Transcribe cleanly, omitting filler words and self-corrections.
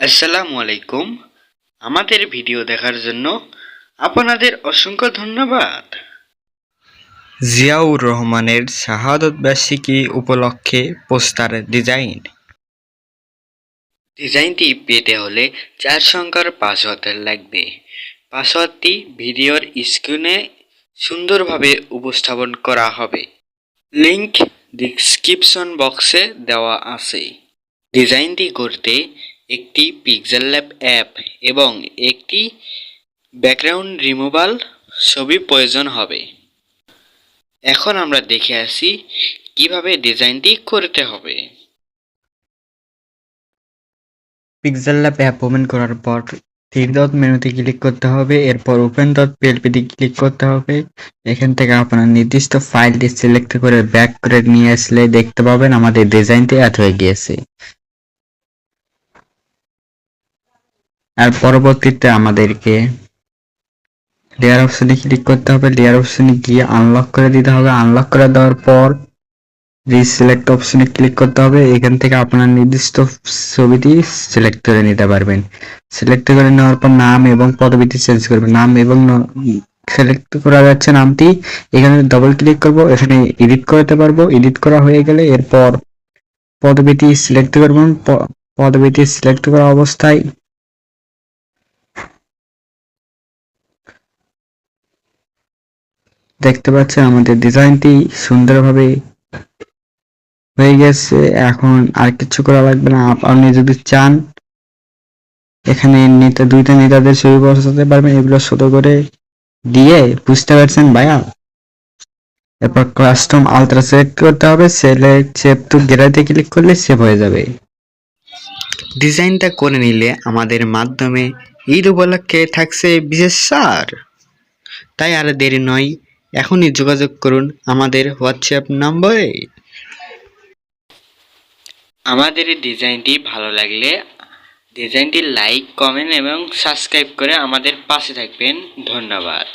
আসসালামু আলাইকুম। আমাদের ভিডিও দেখার জন্য আপনাদের অসংখ্য ধন্যবাদ। জিয়াউর রহমানের শাহাদত বার্ষিকী উপলক্ষে পোস্টার ডিজাইন। ডিজাইনটি পেতে হলে 4 সংখ্যার পাসওয়ার্ড লাগবে। পাসওয়ার্ডটি ভিডিওর স্ক্রিনে সুন্দরভাবে উপস্থাপন করা হবে। লিংক ডিসক্রিপশন বক্সে দেওয়া আছে। ডিজাইনটি করতে একটি পিক্সেল ল্যাব অ্যাপ এবং একটি ব্যাকগ্রাউন্ড রিমুভাল ছবি প্রয়োজন হবে। এখন আমরা দেখে আসি কিভাবে ডিজাইনটি করতে হবে। পিক্সেল ল্যাব অ্যাপ ওপেন করার পর থ্রি ডট মেনুতে ক্লিক করতে হবে, এরপর ওপেন ডট পিএলপিতে ক্লিক করতে হবে। এখান থেকে আপনার নির্দিষ্ট ফাইলটি সিলেক্ট করে ব্যাক করে নিয়ে আসলে দেখতে পাবেন আমাদের ডিজাইনটি অ্যাড হয়ে গিয়েছে। আর পরবর্তীতে আমাদেরকে লেয়ার অপশনে ক্লিক করতে হবে। লেয়ার অপশনে গিয়ে আনলক করে দিতে হবে। আনলক করে দেওয়ার পর রিসিলেক্ট অপশনে ক্লিক করতে হবে। এখান থেকে আপনার নির্দিষ্ট ছবিটি সিলেক্ট করে নিতে পারবেন। সিলেক্ট করে নেওয়ার পর নাম এবং পদবিটি চেঞ্জ করবেন। নাম এবং সিলেক্ট করা যাচ্ছে নামটি, এখানে ডবল ক্লিক করব, এখানে এডিট করতে পারবো। এডিট করা হয়ে গেলে এরপর পদবিটি সিলেক্ট করবেন। পদবিটি সিলেক্ট করা অবস্থায় দেখতে পাচ্ছেন আমাদের ডিজাইনটি সুন্দরভাবে হয়ে গেছে। এখন আর কিছু করা লাগবে না। আপনি যদি চান এখানে দুইটা নেতাদের ছবি বসাতে পারবেন। এগুলো ছোট করে দিয়ে, বুঝতে পারছেন ভাইয়া? এরপর কাস্টম আলট্রা সিলেক্ট করতে হবে। সিলেক্ট সেভ টু গ্যালারিতে ক্লিক করলে সেভ হয়ে যাবে। ডিজাইনটা করে নিলে আমাদের মাধ্যমে ঈদ উপলক্ষে থাকছে বিশেষ ছাড়। তাই আর দেরি নয়, এখনই যোগাযোগ করুন আমাদের হোয়াটসঅ্যাপ নম্বরে। আমাদের এই ডিজাইনটি ভালো লাগলে ডিজাইনটি লাইক, কমেন্ট এবং সাবস্ক্রাইব করে আমাদের পাশে থাকবেন। ধন্যবাদ।